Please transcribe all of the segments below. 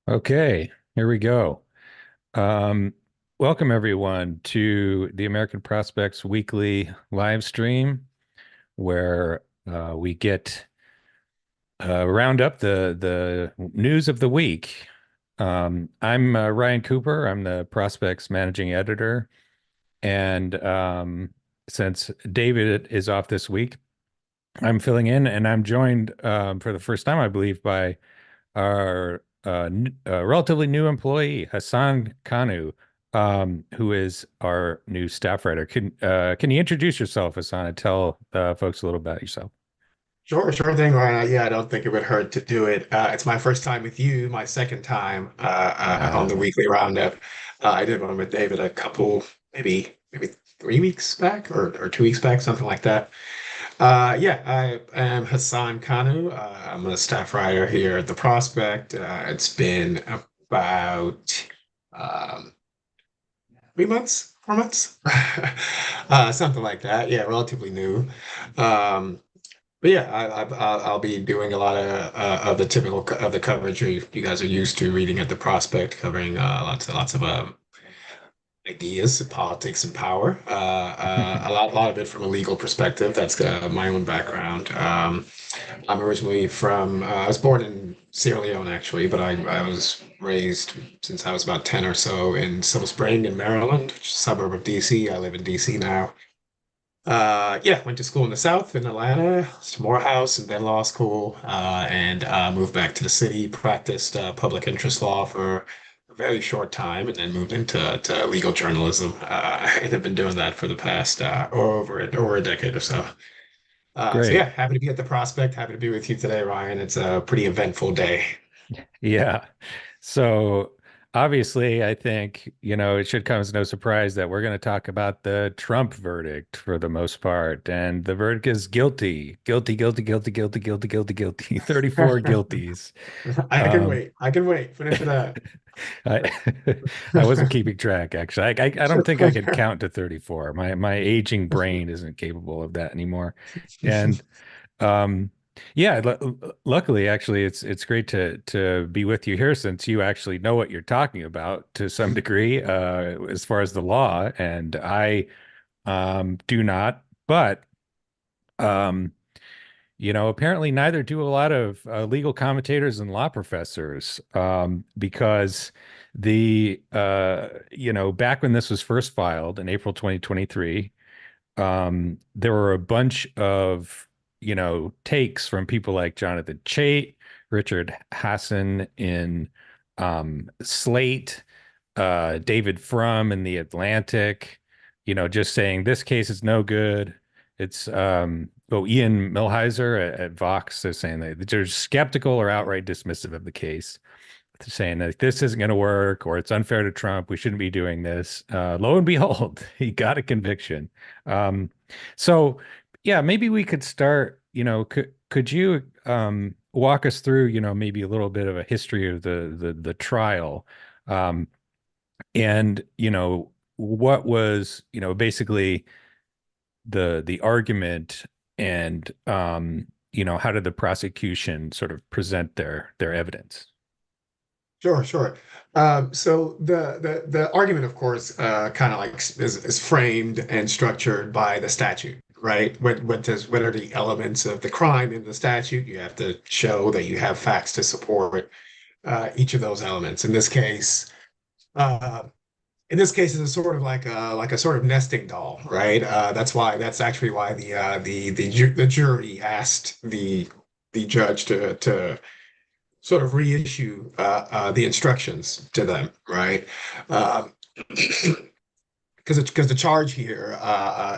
Okay, here we go. Um, Welcome everyone to the American Prospects Weekly live stream, where we get round up the news of the week. I'm Ryan Cooper. I'm the Prospects managing editor, and since David is off this week, I'm filling in, and I'm joined for the first time, I believe, by our relatively new employee, Hassan Kanu, who is our new staff writer. Can you introduce yourself, Hassan, and tell folks a little about yourself? Sure thing, Ryan. Yeah, I don't think it would hurt to do it. It's my first time with you, my second time on the Uh, weekly roundup. I did one with David a couple, maybe 3 weeks back or 2 weeks back, something like that. Yeah, I am Hassan Kanu. I'm a staff writer here at The Prospect. It's been about um, 3 months, 4 months, something like that. Yeah, relatively new. Um, but yeah, I'll be doing a lot of the typical of the coverage you guys are used to reading at the Prospect, covering lots of ideas, politics, and power. A lot of it from a legal perspective. That's my own background. I'm originally from. I was born in Sierra Leone actually, but I was raised since I was about 10 or so in Silver Spring in Maryland, which is a suburb of DC. I live in DC now. Yeah, went to school in the South in Atlanta, to Morehouse, and then law school, and moved back to the city, practiced public interest law for a very short time, and then moved into legal journalism. And have been doing that for the past over a decade or so. So yeah, great. happy to be at the Prospect. Happy to be with you today, Ryan. It's a pretty eventful day. Yeah. So obviously, I think, it should come as no surprise that we're going to talk about the Trump verdict for the most part. And the verdict is guilty, guilty, guilty, guilty, guilty, guilty, guilty, guilty, 34 guilties. I can Um, wait. I can wait. Finish it up. I I wasn't keeping track actually. I don't think I could count to 34. My aging brain isn't capable of that anymore. And um yeah, luckily actually it's great to be with you here since you actually know what you're talking about to some degree as far as the law, and I do not. But um apparently neither do a lot of legal commentators and law professors, because back when this was first filed in April 2023, there were a bunch of, takes from people like Jonathan Chait, Richard Hassan in Slate, David Frum in The Atlantic, just saying this case is no good. It's Ian Millhiser at Vox is saying that they're skeptical or outright dismissive of the case, saying that this isn't going to work or it's unfair to Trump. We shouldn't be doing this. Lo and behold, he got a conviction. Um, so yeah, maybe we could start. Could you walk us through, maybe a little bit of a history of the trial, um, and what was, basically the argument, and how did the prosecution sort of present their evidence? Sure. So the argument, of course, kind of like is framed and structured by the statute, right? What are the elements of the crime in the statute? You have to show that you have facts to support each of those elements. Uh, in this case, it's a sort of like a sort of nesting doll, right? That's actually why the jury asked the judge to sort of reissue the instructions to them, right? Um, because the charge here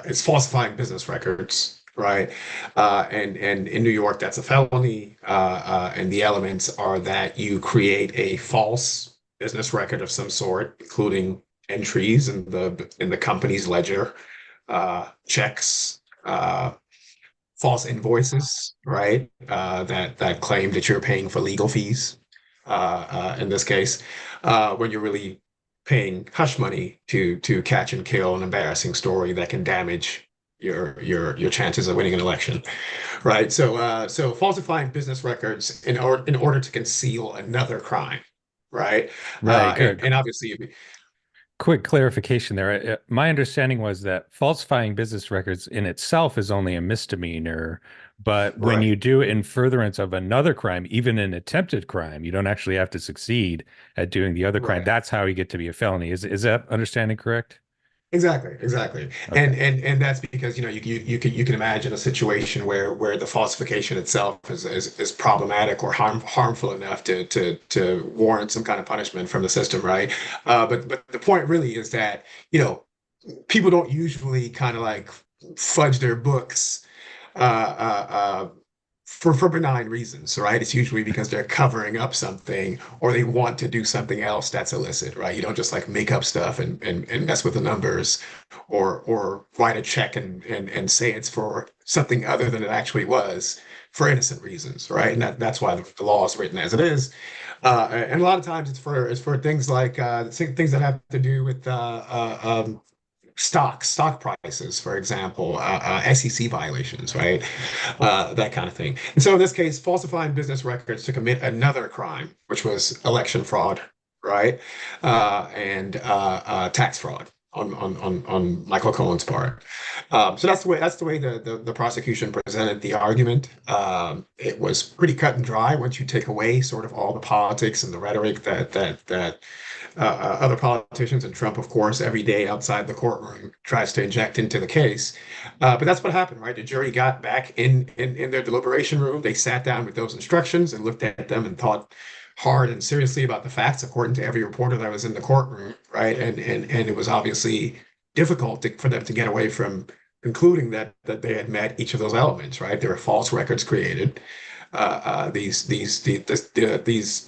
is falsifying business records, right? And in New York, that's a felony. And the elements are that you create a false business record of some sort, including entries in the company's ledger, checks, false invoices, right? That claim that you're paying for legal fees. In this case, when you're really paying hush money to catch and kill an embarrassing story that can damage your chances of winning an election, right? So falsifying business records in order to conceal another crime. right? Right. And obviously, Quick clarification there. My understanding was that falsifying business records in itself is only a misdemeanor, but when right. you do it in furtherance of another crime, even an attempted crime, you don't actually have to succeed at doing the other crime. Right. That's how you get to be a felony. Is that understanding correct? Exactly, exactly. Okay. And that's because, you can imagine a situation where the falsification itself is problematic or harmful enough to warrant some kind of punishment from the system, right? But the point really is that, you know, people don't usually kind of like fudge their books for benign reasons, right? It's usually because they're covering up something or they want to do something else that's illicit, right? You don't just like make up stuff and mess with the numbers or write a check and say it's for something other than it actually was for innocent reasons, right? And that's why the law is written as it is. And a lot of times it's for things like things that have to do with stock prices, for example, SEC violations, right? That kind of thing. And so in this case, falsifying business records to commit another crime, which was election fraud, right? And tax fraud on Michael Cohen's part. So that's the way the prosecution presented the argument. It was pretty cut and dry once you take away sort of all the politics and the rhetoric that other politicians and Trump, of course, every day outside the courtroom tries to inject into the case. But that's what happened, right? The jury got back in their deliberation room. They sat down with those instructions and looked at them and thought hard and seriously about the facts, according to every reporter that was in the courtroom, right? And it was obviously difficult for them to get away from concluding that they had met each of those elements, right? There were false records created. The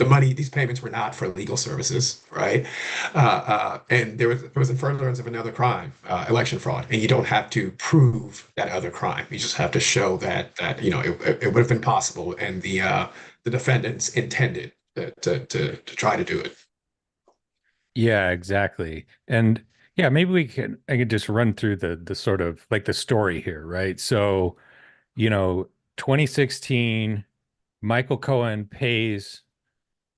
money, these payments were not for legal services, right? And there was a furtherance of another crime, election fraud, and you don't have to prove that other crime. You just have to show that it would have been possible, and the defendants intended to try to do it. Yeah, exactly. And yeah, maybe I could just run through the sort of like the story here, right? So, you know, 2016, Michael Cohen pays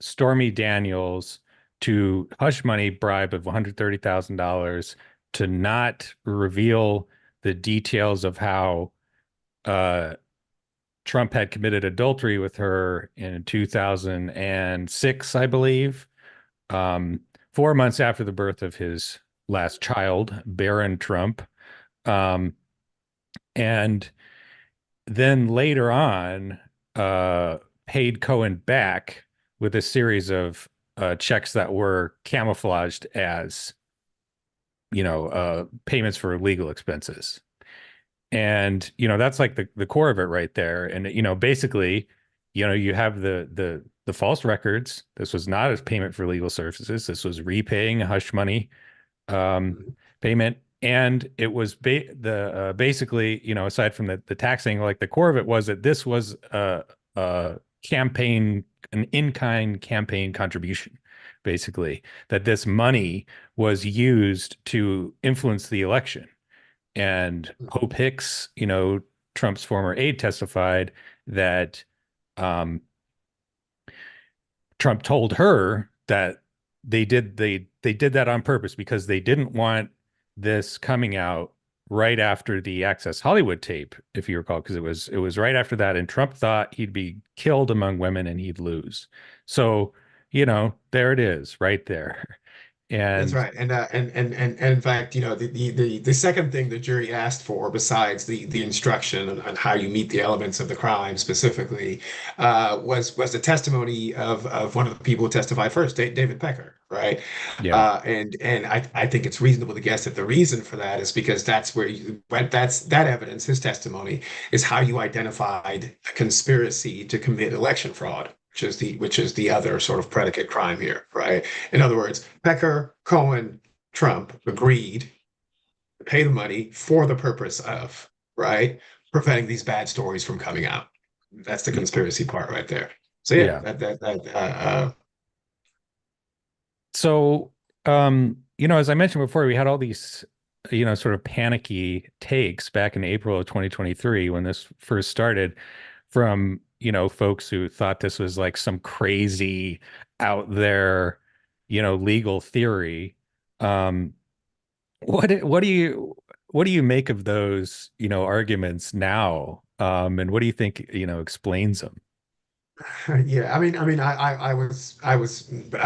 Stormy Daniels to hush money bribe of $130,000 to not reveal the details of how uh, Trump had committed adultery with her in 2006, I believe, 4 months after the birth of his last child, Barron Trump. Um, and then later on, uh, paid Cohen back with a series of checks that were camouflaged as, payments for legal expenses. And, that's like the core of it right there. And, basically, you have the false records. This was not a payment for legal services. This was repaying hush money um, Mhm. payment. And it was basically, aside from the taxing, like the core of it was that this was a campaign, an in-kind campaign contribution, basically, that this money was used to influence the election. And Hope Hicks, Trump's former aide, testified that um, Trump told her that they did that on purpose because they didn't want this coming out right after the Access Hollywood tape, if you recall, because it was right after that, and Trump thought he'd be killed among women and he'd lose. So, there it is, right there. That's And right. And in fact, the second thing the jury asked for, besides the instruction on how you meet the elements of the crime specifically, was the testimony of one of the people who testified first, David Pecker, right? yeah, And I think it's reasonable to guess that the reason for that is because that's that evidence, his testimony, is how you identified a conspiracy to commit election fraud, which is the other sort of predicate crime here, right? In other words, Pecker, Cohen, Trump agreed to pay the money for the purpose of, right, preventing these bad stories from coming out. That's the conspiracy part right there. So yeah, yeah. So, as I mentioned before, we had all these, sort of panicky takes back in April of 2023 when this first started from folks who thought this was like some crazy out there, legal theory. Um, what do you make of those, arguments now? And what do you think, explains them? Yeah, I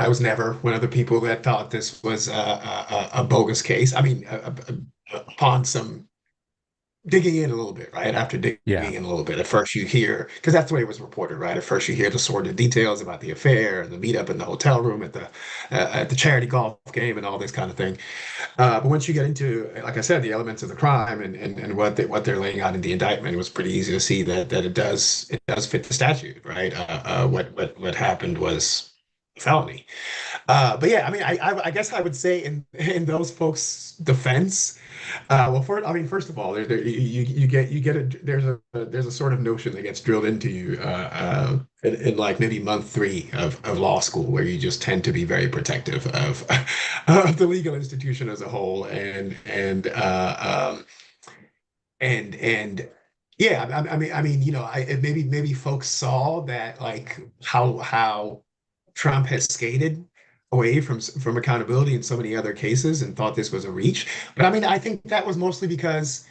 was never one of the people that thought this was a bogus case. Upon some digging in a little bit, right? After digging Yeah. in a little bit, at first you hear, because that's the way it was reported, right? At first you hear the sordid details about the affair and the meetup in the hotel room at the charity golf game and all this kind of thing. But once you get into, like I said, the elements of the crime and what they're laying out in the indictment, it was pretty easy to see that it does fit the statute, right? What happened was a felony. But yeah, I guess I would say in those folks' defense. First of all, you get there's a sort of notion that gets drilled into you in like maybe month three of law school, where you just tend to be very protective of of the legal institution as a whole, and yeah, maybe folks saw that, like, how Trump has skated away from accountability in so many other cases and thought this was a reach. But I think that was mostly because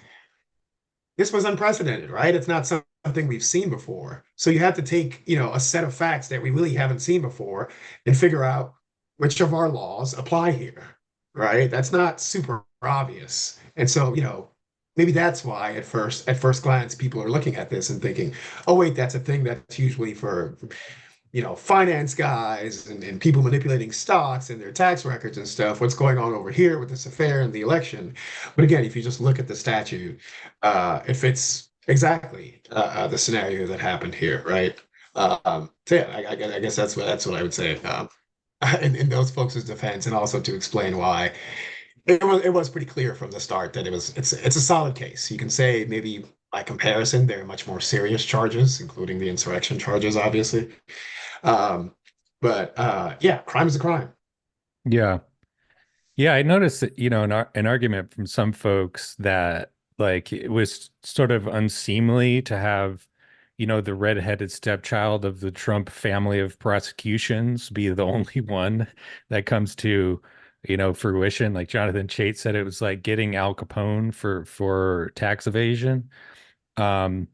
this was unprecedented, right? It's not something we've seen before. So you have to take, a set of facts that we really haven't seen before and figure out which of our laws apply here, right? That's not super obvious. And so, maybe that's why at first glance, people are looking at this and thinking, oh, wait, that's a thing that's usually for finance guys and people manipulating stocks and their tax records and stuff. What's going on over here with this affair and the election? But again, if you just look at the statute, it fits exactly the scenario that happened here, right? So yeah, I guess that's what I would say in those folks' defense, and also to explain why it was pretty clear from the start that it's a solid case. You can say maybe by comparison, there are much more serious charges, including the insurrection charges, obviously. Um, but yeah, crime is a crime. Yeah. Yeah, I noticed that, an argument from some folks that like it was sort of unseemly to have, the redheaded stepchild of the Trump family of prosecutions be the only one that comes to, fruition. Like Jonathan Chait said, it was like getting Al Capone for tax evasion. Um,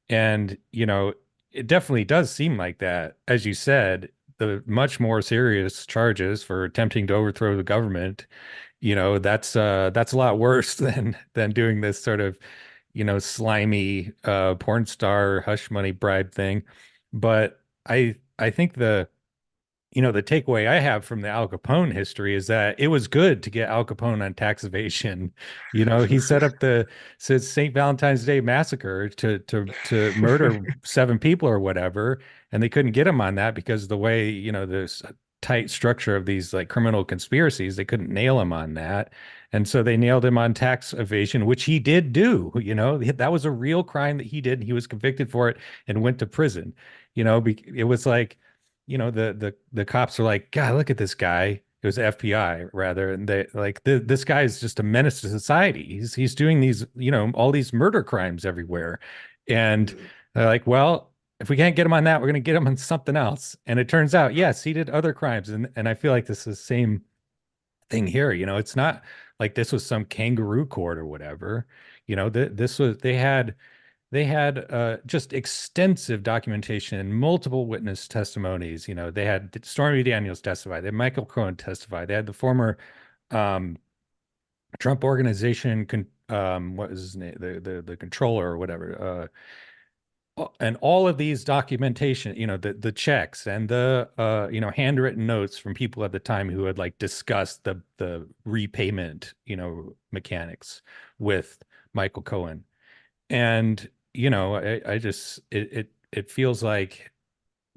and, it definitely does seem like that. As you said, the much more serious charges for attempting to overthrow the government, that's a lot worse than doing this sort of, slimy porn star hush money bribe thing. But I think the takeaway I have from the Al Capone history is that it was good to get Al Capone on tax evasion. He set up the St. Valentine's Day massacre to murder 7 people or whatever, and they couldn't get him on that because the way, this tight structure of these like criminal conspiracies, they couldn't nail him on that. And so they nailed him on tax evasion, which he did do. That was a real crime that he did. He was convicted for it and went to prison. It was like, the cops are like, God, look at this guy. It was FBI rather, and they like this guy is just a menace to society. He's doing these, all these murder crimes everywhere, and they're like, well, if we can't get him on that, we're going to get him on something else. And it turns out, yes, he did other crimes, and I feel like this is the same thing here. It's not like this was some kangaroo court or whatever. This was they had just extensive documentation and multiple witness testimonies. They had Stormy Daniels testify, they had Michael Cohen testify, they had the former um, Trump organization, what was his name, the controller or whatever, and all of these documentation, the checks and the handwritten notes from people at the time who had like discussed the repayment, mechanics with Michael Cohen. And I just it feels like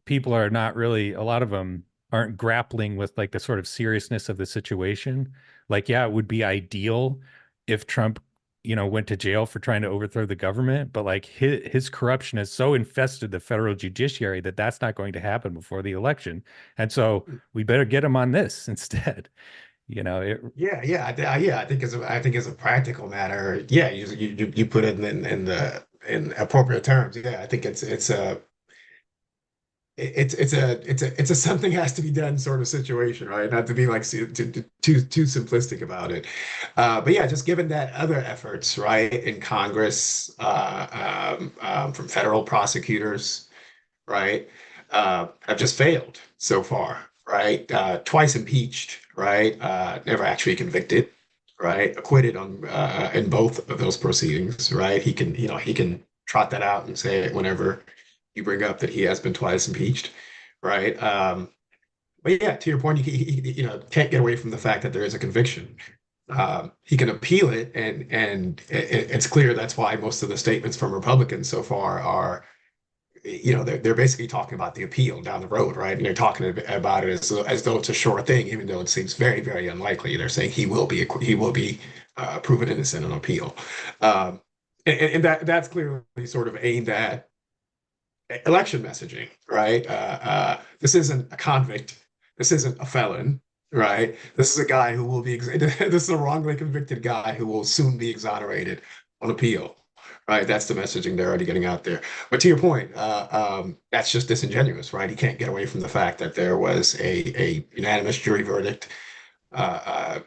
people are not really, a lot of them aren't grappling with like the sort of seriousness of the situation. Like, yeah, it would be ideal if Trump, went to jail for trying to overthrow the government, but like his corruption has so infested the federal judiciary that that's not going to happen before the election. And so we better get him on this instead. It, Yeah. I think as a practical matter, yeah, you put it in appropriate terms. Yeah, I think it's it's a something has to be done sort of situation, right? Not to be like too simplistic about it. But yeah, just given that other efforts, right, in Congress, from federal prosecutors, right, have just failed so far, right? Twice impeached, right? Never actually convicted, right? Acquitted on in both of those proceedings, right? He can trot that out and say it whenever you bring up that he has been twice impeached, right? But yeah, to your point, can't get away from the fact that there is a conviction. He can appeal it, and it's clear that's why most of the statements from Republicans so far are, they're basically talking about the appeal down the road, right? And they're talking about it as though it's a sure thing, even though it seems very, very unlikely. They're saying he will be proven innocent on appeal, and that's clearly sort of aimed at election messaging, right? This isn't a convict. This isn't a felon, right? This is a guy who will be, this is a wrongly convicted guy who will soon be exonerated on appeal, right? That's the messaging they're already getting out there. But to your point, that's just disingenuous, right? He can't get away from the fact that there was a unanimous jury verdict. Uh, uh,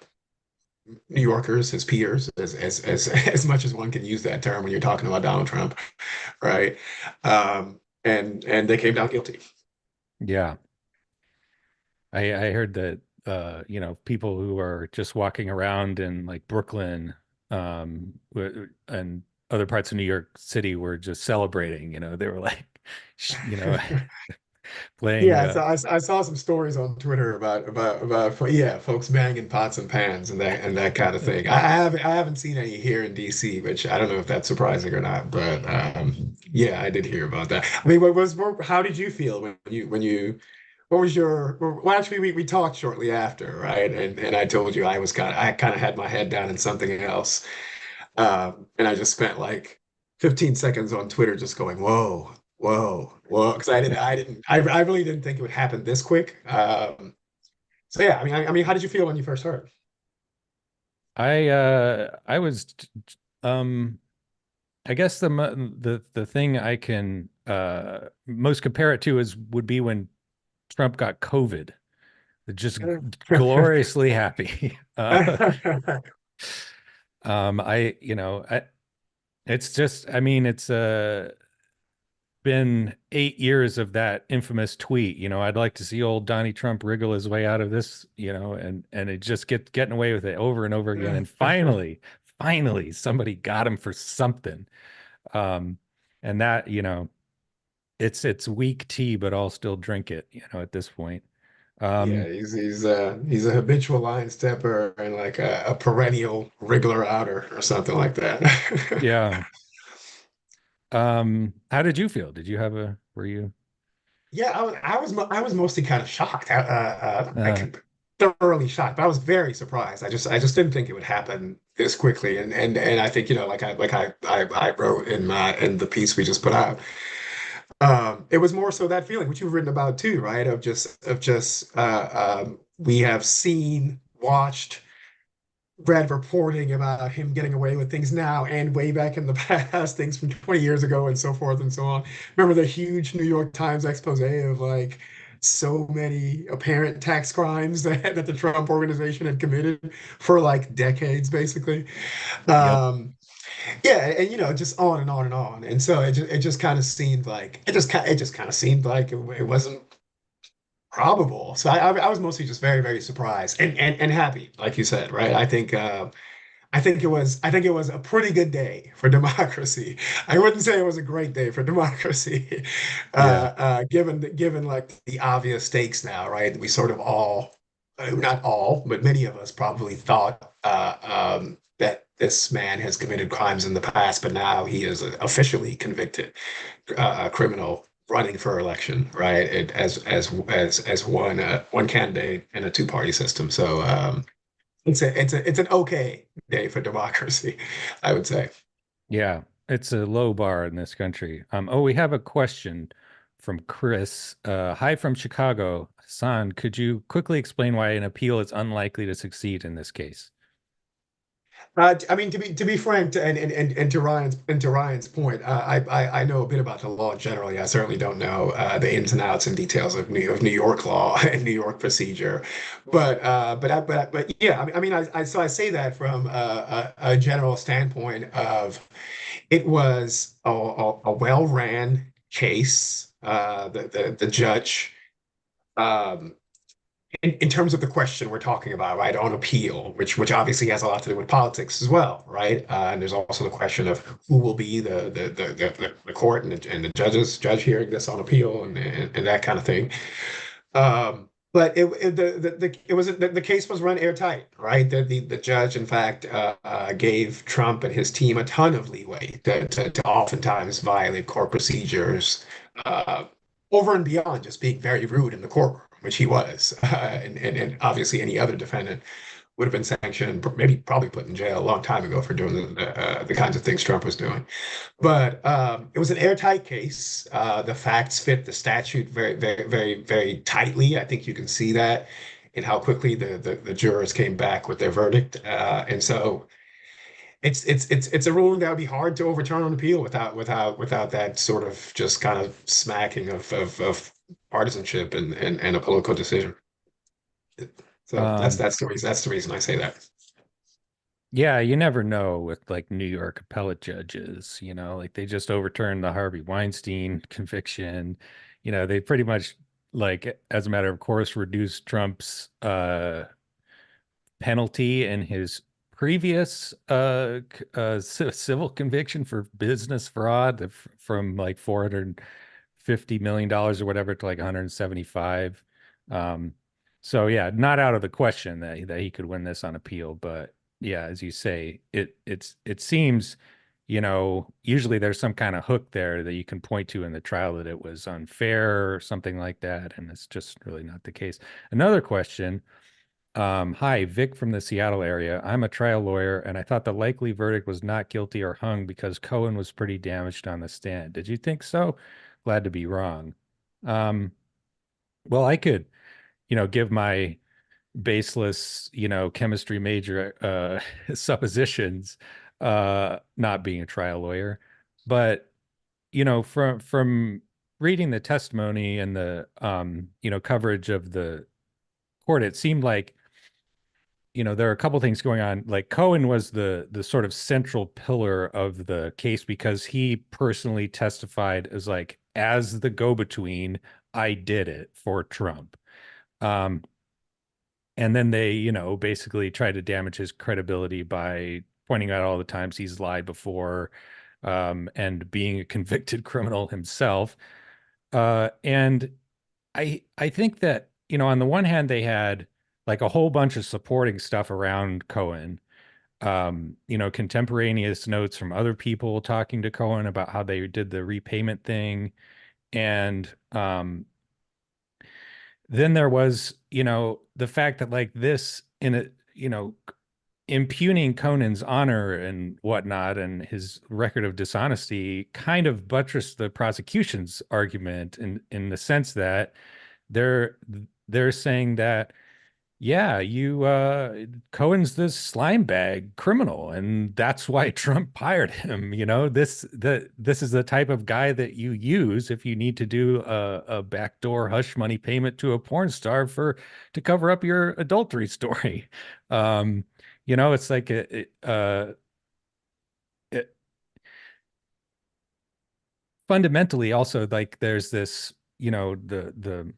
New Yorkers, his peers, as much as one can use that term when you're talking about Donald Trump, right? And they came down guilty. Yeah. I heard that people who are just walking around in like Brooklyn and other parts of New York City were just celebrating, they were like you know playing Yeah, I saw some stories on Twitter about yeah, folks banging pots and pans and that kind of thing. I haven't seen any here in DC, which I don't know if that's surprising or not, but yeah, I did hear about that. I mean, how did you feel when you what was your well, actually we talked shortly after, right? And I told you I kind of had my head down in something else. And I just spent like 15 seconds on Twitter just going, whoa, whoa, whoa. Because I really didn't think it would happen this quick. So yeah, I mean, how did you feel when you first heard? I was um I guess the thing I can most compare it to is would be when Trump got COVID. Just gloriously happy. It's just, I mean, it's been 8 years of that infamous tweet. I'd like to see old Donnie Trump wriggle his way out of this, and it just getting away with it over and over again. And finally, somebody got him for something. Um, and that, it's weak tea, but I'll still drink it, at this point. Yeah, Um, he's a habitual line stepper and like a perennial wriggler outer or something like that. yeah. How did you feel? Were you, Yeah, I was mostly kind of shocked, uh, like thoroughly shocked. But I was very surprised. I just didn't think it would happen this quickly. And I think like I wrote in the piece we just put out. It was more so that feeling, which you've written about too, right? We have seen, watched, read reporting about him getting away with things now and way back in the past, things from 20 years ago and so forth and so on. Remember the huge New York Times expose of like so many apparent tax crimes that the Trump organization had committed for like decades, basically. yep. Um, yeah, and just on and on and on. And so it just kind of seemed like it just kind of seemed like it wasn't probable. So I was mostly just very, very surprised and happy, like you said, right? I think it was a pretty good day for democracy. I wouldn't say it was a great day for democracy, Yeah. given like the obvious stakes now, right? We sort of all, not all, but many of us probably thought that this man has committed crimes in the past, but now he is officially convicted criminal running for election, right? As one candidate in a two-party system. So it's an okay day for democracy, I would say. Yeah, it's a low bar in this country. Oh, we have a question from Chris. Hi from Chicago. Hassan, could you quickly explain why an appeal is unlikely to succeed in this case? I mean, to be frank, and to Ryan's point, I know a bit about the law generally. I certainly don't know the ins and outs and details of New York law and New York procedure, but yeah, so I say that from a general standpoint of it was a well-ran case. The judge. Um, in terms of the question we're talking about, right, on appeal, which obviously has a lot to do with politics as well, right? And there's also the question of who will be the court and the judge hearing this on appeal and that kind of thing. But it was the case was run airtight, right? The judge, in fact, gave Trump and his team a ton of leeway to oftentimes violate court procedures, uh, over and beyond just being very rude in the courtroom, which he was, and obviously any other defendant would have been sanctioned, maybe probably put in jail a long time ago for doing the kinds of things Trump was doing. But it was an airtight case. The facts fit the statute very, very, very, very tightly. I think you can see that in how quickly the jurors came back with their verdict. And so it's a ruling that would be hard to overturn on appeal without that sort of just kind of smacking of partisanship and a political decision. So Um, that's the reason I say that. yeah, you never know with like New York appellate judges, like they just overturned the Harvey Weinstein conviction. They pretty much like as a matter of course reduced Trump's penalty in his previous civil conviction for business fraud from like $450 million or whatever to like 175. Um, so yeah, not out of the question that he could win this on appeal, but yeah, as you say, it seems, usually there's some kind of hook there that you can point to in the trial that it was unfair or something like that, and it's just really not the case. Another question. Hi, Vic from the Seattle area. I'm a trial lawyer, and I thought the likely verdict was not guilty or hung because Cohen was pretty damaged on the stand. Did you think so? Glad to be wrong. Um, well, I could, give my baseless, chemistry major suppositions, not being a trial lawyer, but from reading the testimony and the coverage of the court, it seemed like there are a couple things going on. Like Cohen was the sort of central pillar of the case because he personally testified as the go-between, I did it for Trump. Um, and then they, basically tried to damage his credibility by pointing out all the times he's lied before, and being a convicted criminal himself. And I think that, on the one hand, they had like a whole bunch of supporting stuff around Cohen, contemporaneous notes from other people talking to Cohen about how they did the repayment thing. And then there was, the fact that like this in a, impugning Conan's honor and whatnot and his record of dishonesty kind of buttressed the prosecution's argument in the sense that they're they're saying that yeah, you Cohen's this slime bag criminal, and that's why Trump hired him. This is the type of guy that you use if you need to do a backdoor hush money payment to a porn star to cover up your adultery story. It's like it, fundamentally also like there's this, the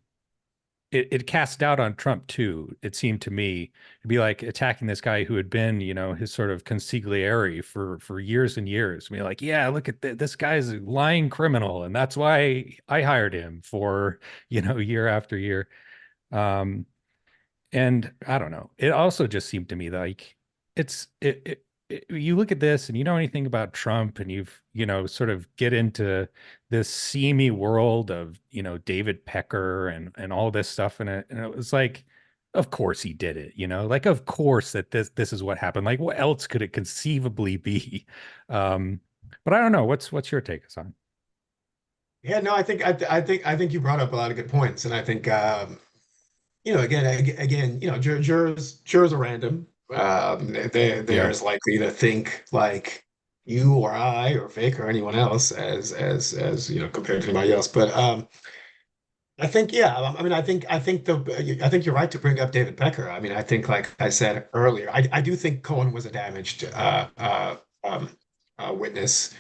it cast doubt on Trump too. It seemed to me to be like attacking this guy who had been, his sort of consigliere for years and years. I mean, like, yeah, look at this guy's a lying criminal, and that's why I hired him for, year after year. Um, and I don't know. It also just seemed to me like you look at this and you know anything about Trump and you've, sort of get into this seamy world of, David Pecker and all this stuff. And it was like, of course he did it, like, of course that this is what happened. Like, what else could it conceivably be? Um, but I don't know. What's your take, Hassan? Yeah, no, I think you brought up a lot of good points, and I think again, jurors are random. They're Yeah. as likely to think like you or I or Vic or anyone else as compared to anybody else. But I think yeah, I think you're right to bring up David Becker. I mean, I think like I said earlier, I do think Cohen was a damaged um, witness.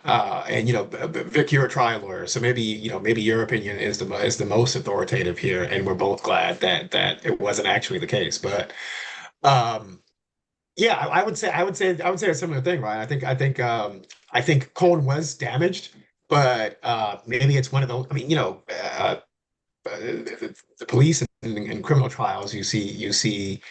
And Vic, you're a trial lawyer, so maybe your opinion is the most authoritative here, and we're both glad that it wasn't actually the case. But um, yeah, I would say a similar thing, right? I think Cohen was damaged, but maybe it's one of those. I mean, the police in criminal trials, you see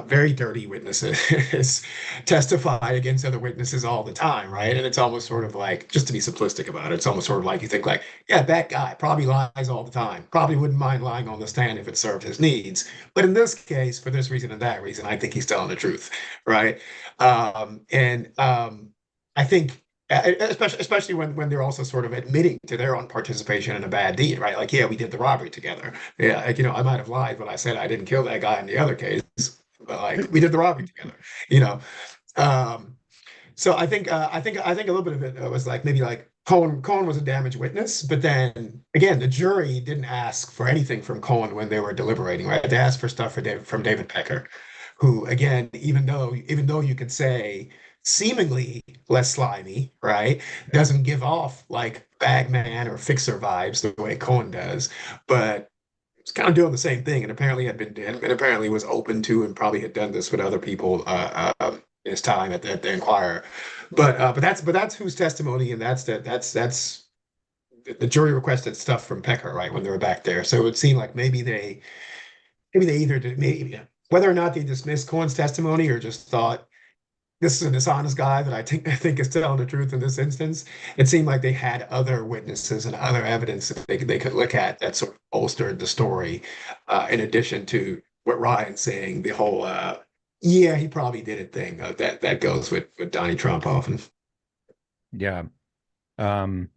very dirty witnesses testify against other witnesses all the time, right? And it's almost sort of like, just to be simplistic about it, it's almost sort of like you think like, yeah, that guy probably lies all the time, probably wouldn't mind lying on the stand if it served his needs. But in this case, for this reason and that reason, I think he's telling the truth, right? And I think. Especially when they're also sort of admitting to their own participation in a bad deed, right? Like, yeah, we did the robbery together. Yeah, like, I might have lied when I said I didn't kill that guy in the other case, but like we did the robbery together, you know. Um, so I think a little bit of it was like maybe like Cohen was a damaged witness, but then again, the jury didn't ask for anything from Cohen when they were deliberating, right? They asked for stuff from David Pecker, who again, even though you could say seemingly less slimy, right, doesn't give off like bagman or fixer vibes the way Cohen does, but was kind of doing the same thing, and apparently was open to and probably had done this with other people in his time at the Inquirer. But that's whose testimony, and that's the jury requested stuff from Pecker, right, when they were back there. So it would seem like maybe they either did maybe whether or not they dismissed Cohen's testimony or just thought this is a dishonest guy that I think is telling the truth in this instance. It seemed like they had other witnesses and other evidence that they could look at that sort of bolstered the story, in addition to what Ryan's saying, the whole yeah, he probably did it thing that goes with Donnie Trump often. Yeah. Um,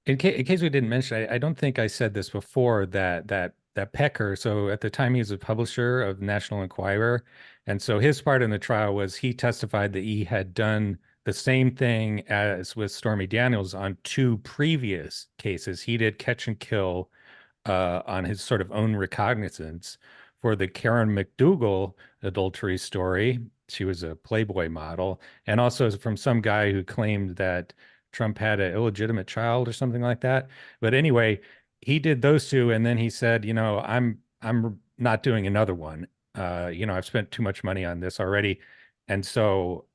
in case we didn't mention, I don't think I said this before that Pecker. So at the time he was a publisher of National Enquirer, and so his part in the trial was he testified that he had done the same thing as with Stormy Daniels on two previous cases. He did catch and kill on his sort of own recognizance for the Karen McDougal adultery story. She was a Playboy model, and also from some guy who claimed that Trump had an illegitimate child or something like that. But anyway, he did those two, and then he said, I'm not doing another one. I've spent too much money on this already, and so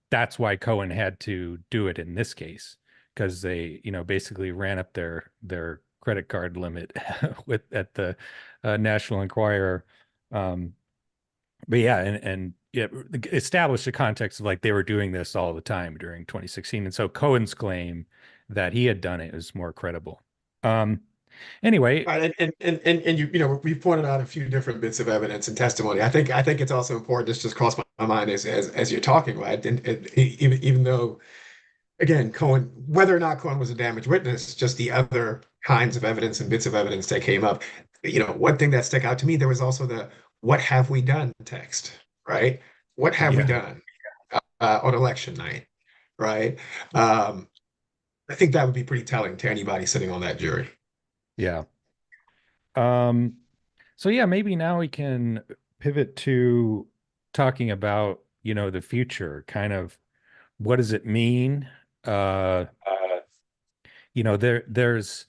that's why Cohen had to do it in this case because they, basically ran up their credit card limit with at the National Enquirer. Um, but yeah, and yeah, established the context of like they were doing this all the time during 2016, and so Cohen's claim that he had done it is more credible. Um, anyway, Right, and we've pointed out a few different bits of evidence and testimony. I think it's also important. This just crossed my mind as you're talking, right? And even though again, Cohen, whether or not Cohen was a damaged witness, just the other kinds of evidence and bits of evidence that came up. One thing that stuck out to me, there was also the "What have we done?" text, right? What have we yeah, done on election night, right? Um, I think that would be pretty telling to anybody sitting on that jury. yeah. Um, so yeah, maybe now we can pivot to talking about, the future, kind of what does it mean? Uh, there's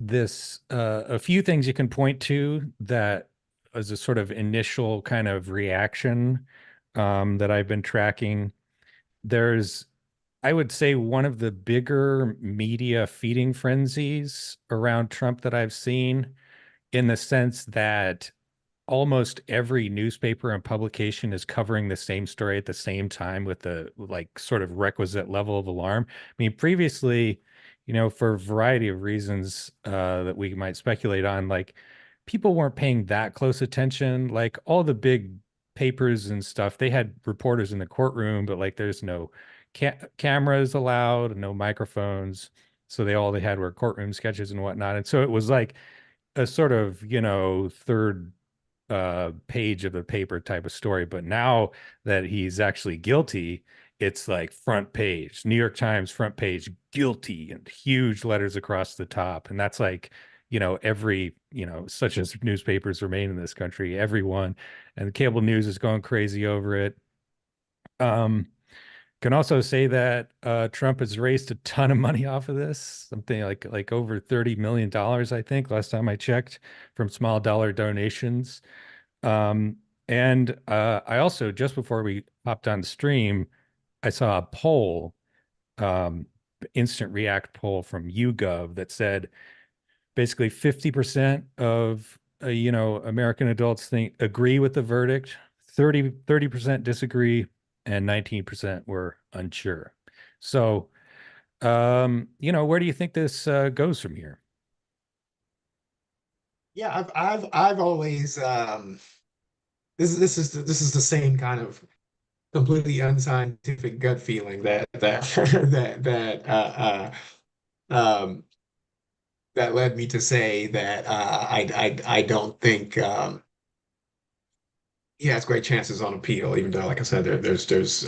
this a few things you can point to that as a sort of initial kind of reaction that I've been tracking. There's, I would say, one of the bigger media feeding frenzies around Trump that I've seen, in the sense that almost every newspaper and publication is covering the same story at the same time with the like sort of requisite level of alarm. I mean, previously, for a variety of reasons that we might speculate on, like people weren't paying that close attention. Like all the big papers and stuff, they had reporters in the courtroom, but like there's no cameras allowed, no microphones. So they had were courtroom sketches and whatnot. And so it was like a sort of, third page of the paper type of story. But now that he's actually guilty, it's like front page, New York Times front page, guilty, and huge letters across the top. And that's like, every, such as newspapers remain in this country, everyone, and the cable news is going crazy over it. Um, can also say that Trump has raised a ton of money off of this, something like over $30 million, I think, last time I checked, from small dollar donations. And I also, just before we hopped on the stream, I saw a poll, um, instant react poll from YouGov that said basically 50% of American adults think agree with the verdict, 30% disagree, and 19% were unsure. So, where do you think this goes from here? Yeah, I've always this is the same kind of completely unscientific gut feeling that um that led me to say that I don't think he has great chances on appeal, even though, like I said, there's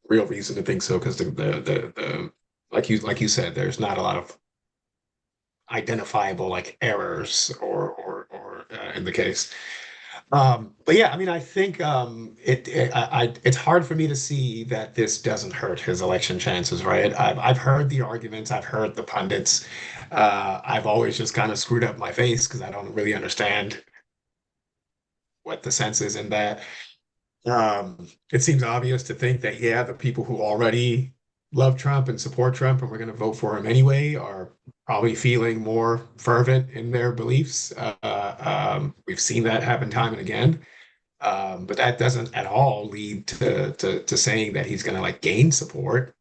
real reason to think so because the like you said, there's not a lot of identifiable like errors or in the case. But yeah, I mean, I think it's hard for me to see that this doesn't hurt his election chances, right? I've heard the arguments, I've heard the pundits. I've always just kind of screwed up my face because I don't really understand what the sense is in that. It seems obvious to think that, yeah, the people who already love Trump and support Trump and we're going to vote for him anyway are probably feeling more fervent in their beliefs. We've seen that happen time and again. But that doesn't at all lead to saying that he's going to like gain support,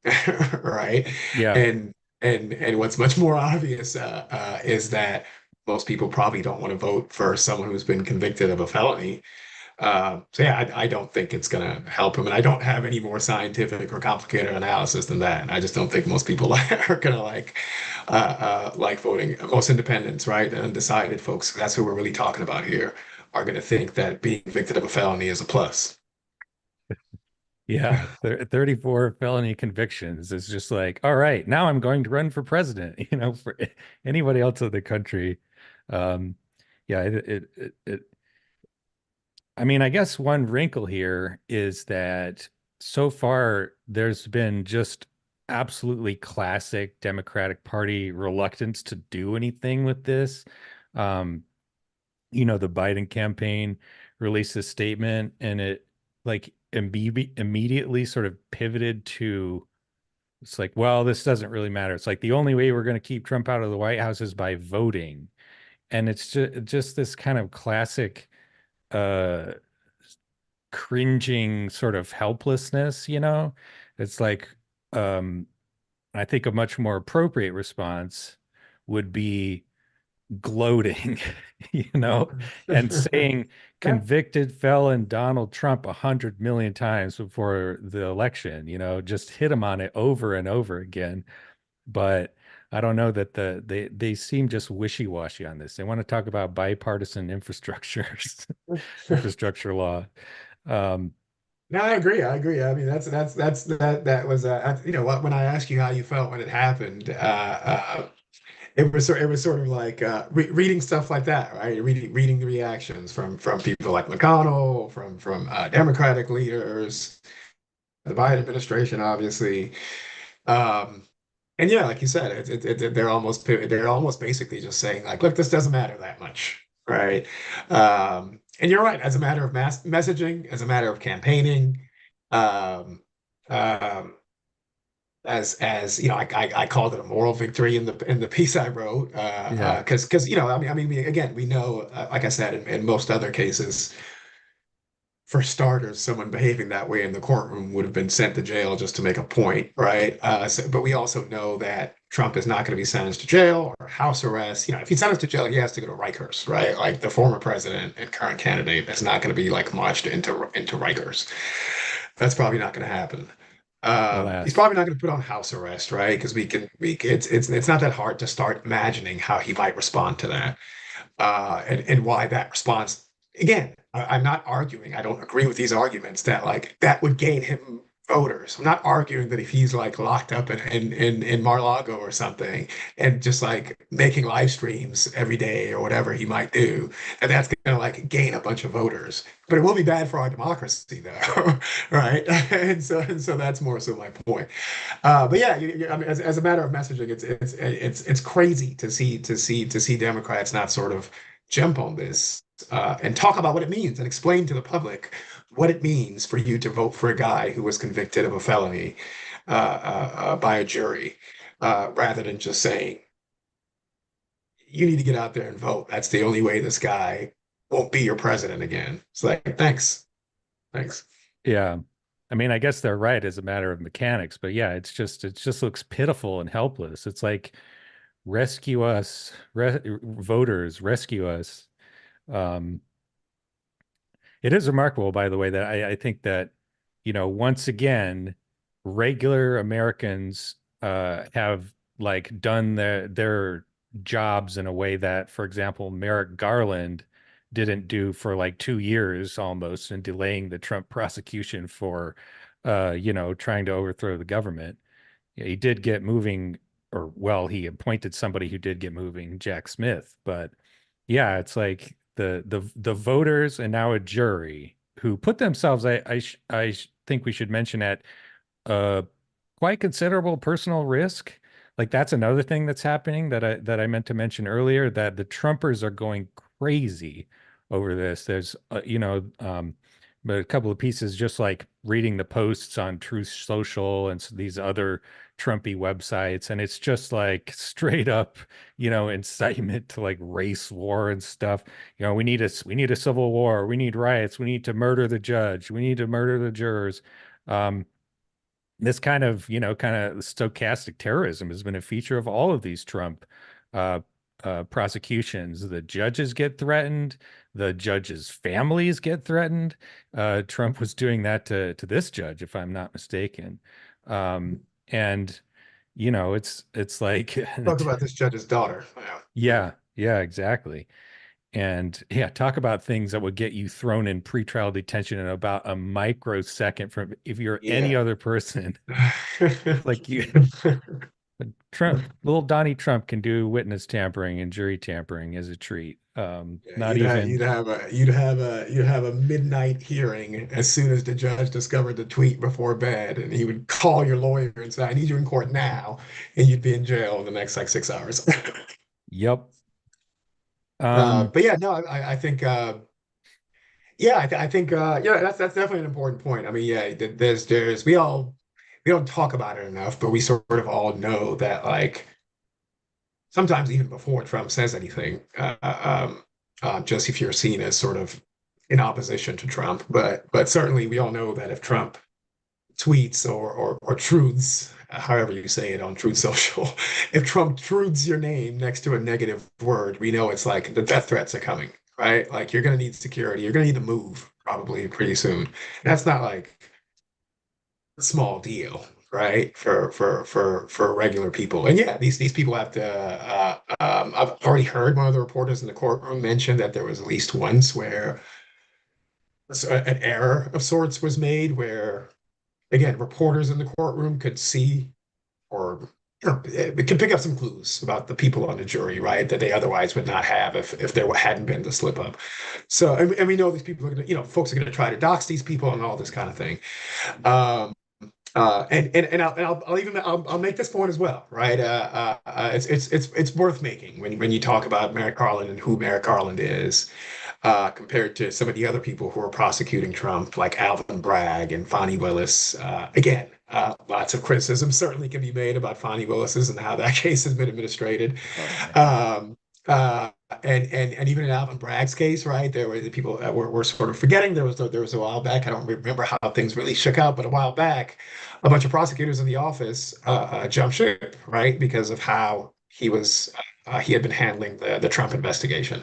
right? Yeah. And and what's much more obvious is that most people probably don't want to vote for someone who's been convicted of a felony. So yeah, I don't think it's going to help him, and I don't have any more scientific or complicated analysis than that. And I just don't think most people are going to like voting. Most independents, right, and undecided folks, that's who we're really talking about here, are going to think that being convicted of a felony is a plus. Yeah, 34 felony convictions is just like, all right, now I'm going to run for president, for anybody else in the country. Um, yeah, I mean, I guess one wrinkle here is that so far there's been just absolutely classic Democratic Party reluctance to do anything with this. Um, the Biden campaign released a statement and it like immediately sort of pivoted to it's like, well, this doesn't really matter. It's like the only way we're going to keep Trump out of the White House is by voting. And it's just this kind of classic uh cringing sort of helplessness. It's like um I think a much more appropriate response would be gloating, you know, and saying Yeah. convicted felon Donald Trump 100 million times before the election, just hit him on it over and over again. But I don't know that they seem just wishy-washy on this. They want to talk about bipartisan infrastructure law. Um, No, I agree. I agree. I mean, that was you know what, when I asked you how you felt when it happened, it was sort of like reading stuff like that, right? Reading the reactions from people like McConnell, from Democratic leaders, the Biden administration, obviously. Um, and yeah, like you said, they're almost basically just saying like, look, this doesn't matter that much, right? And you're right, as a matter of mass messaging, as a matter of campaigning, um, um, as you know, I called it a moral victory in the piece I wrote, yeah. because again, we know, like I said, in most other cases, for starters, someone behaving that way in the courtroom would have been sent to jail just to make a point, right? But we also know that Trump is not going to be sentenced to jail or house arrest. If he's sentenced to jail, he has to go to Rikers, right? Like the former president and current candidate is not going to be like marched into Rikers. That's probably not going to happen. He's Alas. probably not going to put on house arrest, right? Because it's not that hard to start imagining how he might respond to that, and why that response again, I'm not arguing. I don't agree with these arguments that like that would gain him voters. I'm not arguing that if he's like locked up in Mar-a-Lago or something and just like making live streams every day or whatever he might do, and that's gonna like gain a bunch of voters. But it will be bad for our democracy though, right? And so that's more so my point. But yeah, I mean, as a matter of messaging, it's crazy to see Democrats not sort of jump on this and talk about what it means and explain to the public what it means for you to vote for a guy who was convicted of a felony by a jury, rather than just saying you need to get out there and vote. That's the only way this guy won't be your president again. It's like, thanks, thanks. Yeah. I mean, I guess they're right as a matter of mechanics, but yeah, it just looks pitiful and helpless. It's like rescue us, voters, rescue us. Um, it is remarkable, by the way, that I think that, once again, regular Americans have like done their jobs in a way that, for example, Merrick Garland didn't do for like 2 years almost, in delaying the Trump prosecution for, trying to overthrow the government. Yeah, he did get moving, or well, he appointed somebody who did get moving, Jack Smith. But yeah, it's like the voters and now a jury who put themselves, think we should mention, at uh quite considerable personal risk. Like that's another thing that's happening that I meant to mention earlier, that the Trumpers are going crazy over this. There's but a couple of pieces just like reading the posts on Truth Social and these other Trumpy websites, and it's just like straight up, incitement to like race war and stuff. We need a civil war, we need riots, we need to murder the judge, we need to murder the jurors. Um, this kind of stochastic terrorism has been a feature of all of these Trump uh, prosecutions. The judges get threatened, the judges' families get threatened. Trump was doing that to this judge, if I'm not mistaken. And it's like, Talk about this judge's daughter. Yeah. Yeah. yeah, yeah, exactly. And yeah, talk about things that would get you thrown in pretrial detention in about a microsecond from if you're any Yeah. other person. Like Trump, little Donnie Trump can do witness tampering and jury tampering as a treat. Yeah, Not even, you'd have a midnight hearing as soon as the judge discovered the tweet before bed, and he would call your lawyer and say, "I need you in court now," and you'd be in jail in the next like 6 hours. yep. Um, But yeah, no, I think yeah, I think yeah, that's definitely an important point. I mean, yeah, there's we don't talk about it enough, but we sort of all know that like sometimes even before Trump says anything, just if you're seen as sort of in opposition to Trump. But certainly we all know that if Trump tweets or truths, however you say it on Truth Social, if Trump truths your name next to a negative word, we know it's like the death threats are coming, right? Like you're going to need security. You're going to need to move probably pretty soon. That's not like a small deal, right? For regular people. And yeah, these people have to. I've already heard one of the reporters in the courtroom mention that there was at least once where an error of sorts was made, where again, reporters in the courtroom could see or it could pick up some clues about the people on the jury, right? That they otherwise would not have if there hadn't been the slip up. So, and we know these people are going to, folks are going to try to dox these people and all this kind of thing. Um, I'll make this point as well, right? It's worth making when you talk about Merrick Garland and who Merrick Garland is, compared to some of the other people who are prosecuting Trump, like Alvin Bragg and Fani Willis. Again, lots of criticism certainly can be made about Fani Willis's and how that case has been administrated. oh man. Um, uh, and even in Alvin Bragg's case, right, there were the people that were sort of forgetting. There was a while back. I don't remember how things really shook out, but a while back, a bunch of prosecutors in the office jumped ship, right, because of how he had been handling the Trump investigation.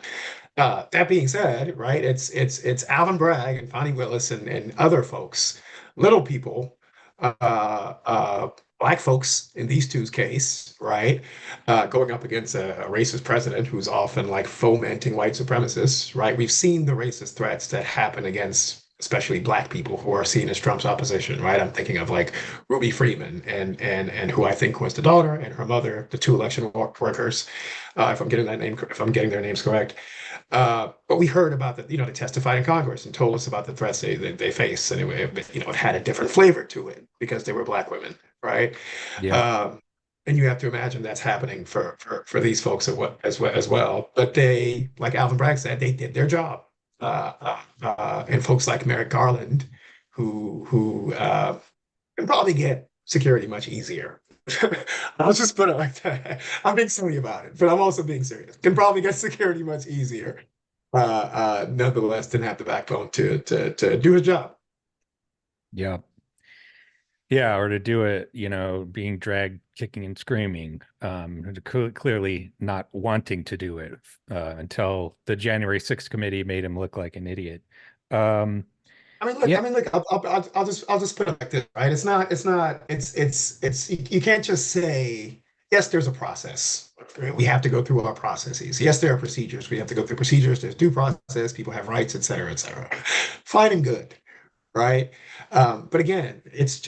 That being said, right, it's Alvin Bragg and Fonnie Willis and other folks, little people, black folks in these two's case, right, going up against a racist president who's often like fomenting white supremacists, right? We've seen the racist threats that happen against especially black people who are seen as Trump's opposition, right? I'm thinking of like Ruby Freeman and who I think was the daughter and her mother, the two election workers, if I'm getting their names correct. But we heard about that, they testified in Congress and told us about the threats they face. And it had a different flavor to it because they were black women, right? Yeah. Um, and you have to imagine that's happening for these folks as well. But they, like Alvin Bragg said, they did their job. And folks like Merrick Garland, who can probably get security much easier. I'll just put it like that. I'm being silly about it, but I'm also being serious. Can probably get security much easier. Nonetheless, didn't have the backbone to do his job. Yeah. Yeah, or to do it, being dragged kicking and screaming, clearly not wanting to do it until the January 6th committee made him look like an idiot. Um, I yeah, mean, look. I'll just put it like this, right? You can't just say, yes, there's a process. We have to go through our processes. Yes, there are procedures. We have to go through procedures. There's due process. People have rights, et cetera, et cetera. Fine and good, right? But again, it's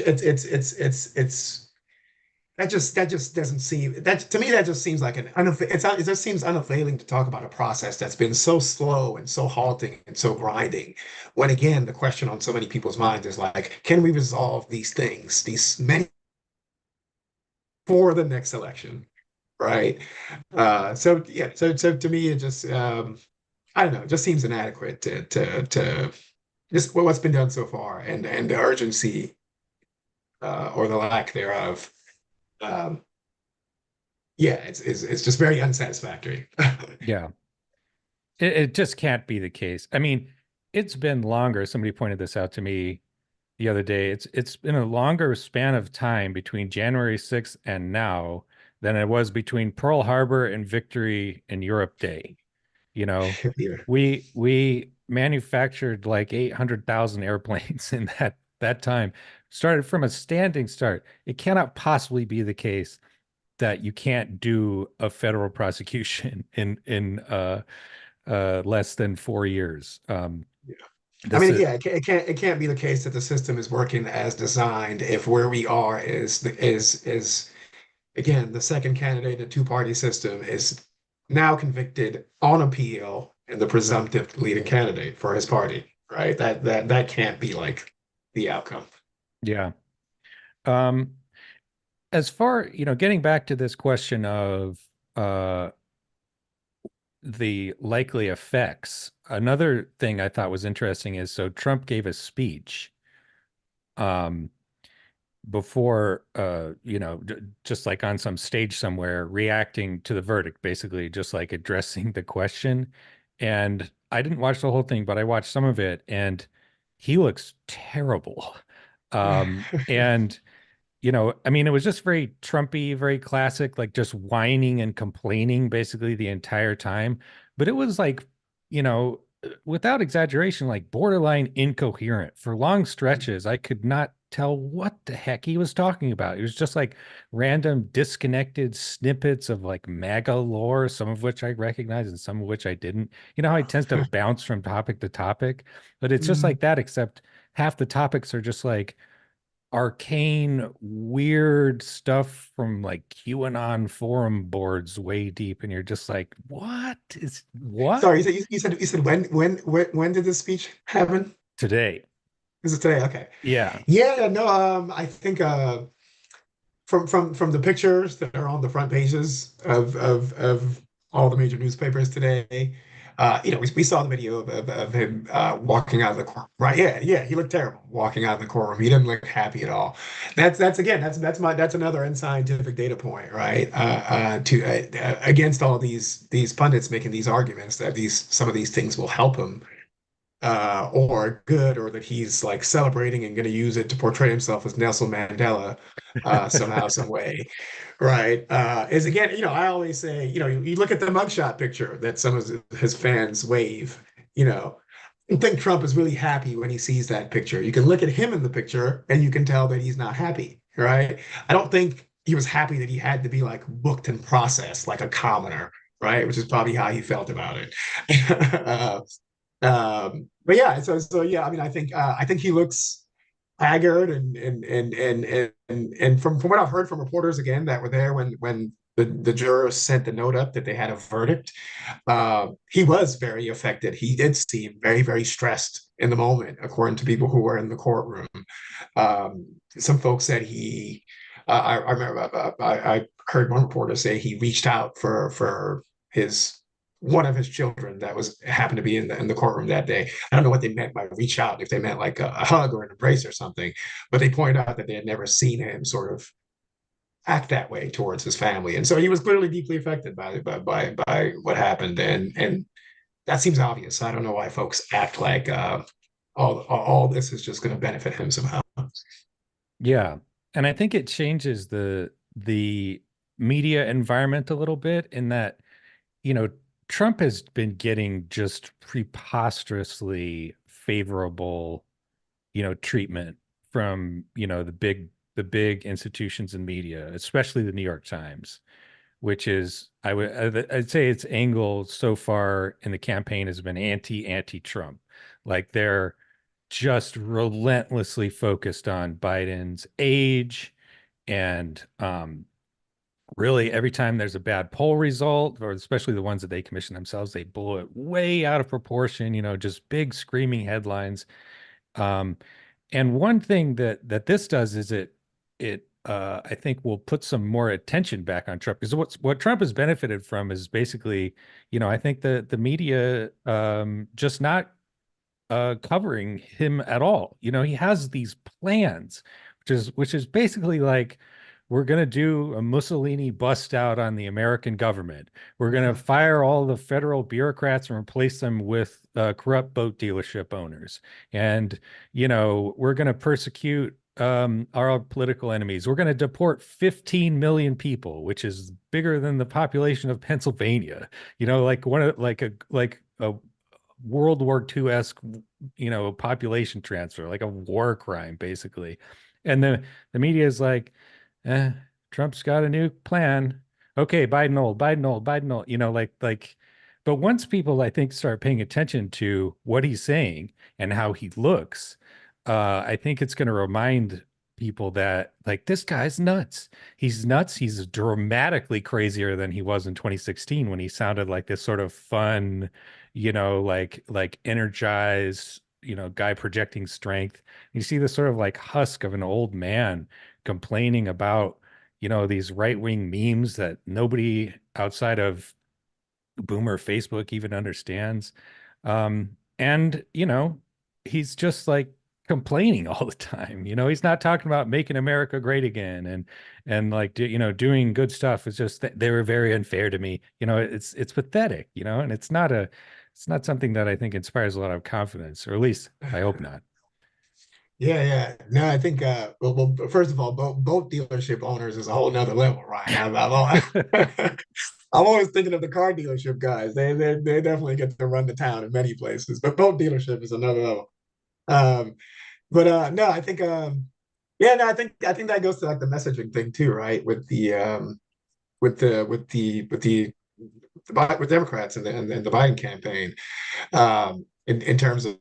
that just doesn't seem that to me that just seems like it just seems unavailing to talk about a process that's been so slow and so halting and so grinding. When again, the question on so many people's minds is like, can we resolve these things, these many for the next election, right? So yeah, so to me, it just I don't know, it just seems inadequate to just what's been done so far and the urgency or the lack thereof. Um, yeah, it's just very unsatisfactory. yeah. It just can't be the case. I mean, it's been longer. Somebody pointed this out to me the other day. It's been a longer span of time between January 6th and now than it was between Pearl Harbor and Victory in Europe Day. You know, Yeah. we manufactured like 800,000 airplanes in that time. Started from a standing start. It cannot possibly be the case that you can't do a federal prosecution in less than 4 years. I This mean, is yeah, it can't be the case that the system is working as designed if where we are is again the second candidate in a two-party system is now convicted on appeal and the presumptive leading candidate for his party, right? That can't be like the outcome. yeah. Um, as far, getting back to this question of uh the likely effects, another thing I thought was interesting is so Trump gave a speech um before just like on some stage somewhere reacting to the verdict, basically just like addressing the question. And I didn't watch the whole thing, but I watched some of it, and he looks terrible. And I mean, it was just very Trumpy, very classic, like just whining and complaining basically the entire time. But it was like, without exaggeration, like borderline incoherent. For long stretches, I could not tell what the heck he was talking about. It was just like random disconnected snippets of like MAGA lore, some of which I recognized and some of which I didn't. You know how he tends to bounce from topic to topic, but it's just like that, except half the topics are just like arcane, weird stuff from like QAnon forum boards way deep, and you're just like, what Sorry, you said when did this speech happen? today? Is it today? Okay. Yeah, Yeah, no, I think from the pictures that are on the front pages of all the major newspapers today. We saw the video of him walking out of the courtroom. Right? Yeah, yeah, he looked terrible walking out of the courtroom. He didn't look happy at all. That's again, that's another unscientific data point, right? To against all these pundits making these arguments that these some of these things will help him or good, or that he's like celebrating and going to use it to portray himself as Nelson Mandela somehow, some way, right? Is again, I always say, you look at the mugshot picture that some of his fans wave, I think Trump is really happy when he sees that picture. You can look at him in the picture and you can tell that he's not happy, right? I don't think he was happy that he had to be like booked and processed like a commoner, right? Which is probably how he felt about it. uh, but yeah, so yeah, I mean, I think he looks haggard and from what I've heard from reporters again that were there when the jurors sent the note up that they had a verdict, he was very affected. He did seem very, very stressed in the moment, according to people who were in the courtroom. Some folks said I remember I heard one reporter say he reached out for his one of his children that was happened to be in the courtroom that day. I don't know what they meant by reach out, if they meant like a hug or an embrace or something, but they pointed out that they had never seen him sort of act that way towards his family, and so he was clearly deeply affected by what happened, and that seems obvious. I don't know why folks act like all this is just going to benefit him somehow. Yeah. And I think it changes the media environment a little bit in that, you know, Trump has been getting just preposterously favorable, treatment from, the big institutions in media, especially the New York Times, which is I'd say its angle so far in the campaign has been anti-Trump. Like they're just relentlessly focused on Biden's age and really every time there's a bad poll result, or especially the ones that they commission themselves, they blow it way out of proportion, just big screaming headlines. Um, and one thing that this does is it I think will put some more attention back on Trump, because what Trump has benefited from is basically, I think the media just not covering him at all. He has these plans, which is basically like, we're going to do a Mussolini bust out on the American government. We're going to fire all the federal bureaucrats and replace them with corrupt boat dealership owners. And, we're going to persecute our political enemies. We're going to deport 15 million people, which is bigger than the population of Pennsylvania. Like one of like a World War II-esque, population transfer, like a war crime, basically. And the media is like, eh, Trump's got a new plan. Okay, Biden old, Biden old, Biden old, but once people, I think, start paying attention to what he's saying and how he looks, I think it's going to remind people that, like, this guy's nuts. He's nuts. He's dramatically crazier than he was in 2016 when he sounded like this sort of fun, like energized, guy projecting strength. You see this sort of like husk of an old man complaining about, these right-wing memes that nobody outside of boomer Facebook even understands. And, he's just like complaining all the time. He's not talking about making America great again and like doing good stuff. It's just that they were very unfair to me. It's pathetic, and it's not something that I think inspires a lot of confidence, or at least I hope not. Yeah, yeah. No, I think first of all, boat dealership owners is a whole nother level, right? I'm always thinking of the car dealership guys. They definitely get to run the town in many places, but boat dealership is another level. Um, but no, I think yeah, no, I think that goes to like the messaging thing too, right? With Democrats and the Biden campaign, in terms of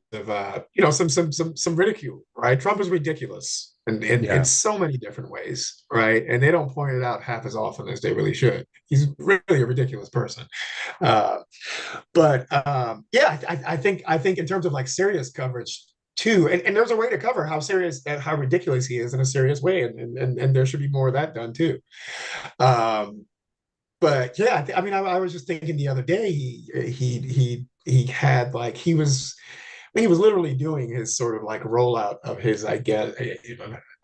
some ridicule, right? Trump is ridiculous in Yeah. so many different ways, right? And they don't point it out half as often as they really should. He's really a ridiculous person. Uh, but yeah, I think in terms of like serious coverage too, and there's a way to cover how serious how ridiculous he is in a serious way, and there should be more of that done too. Um, but yeah, I mean, I was just thinking the other day, he had like he was literally doing his sort of like rollout of his, I guess,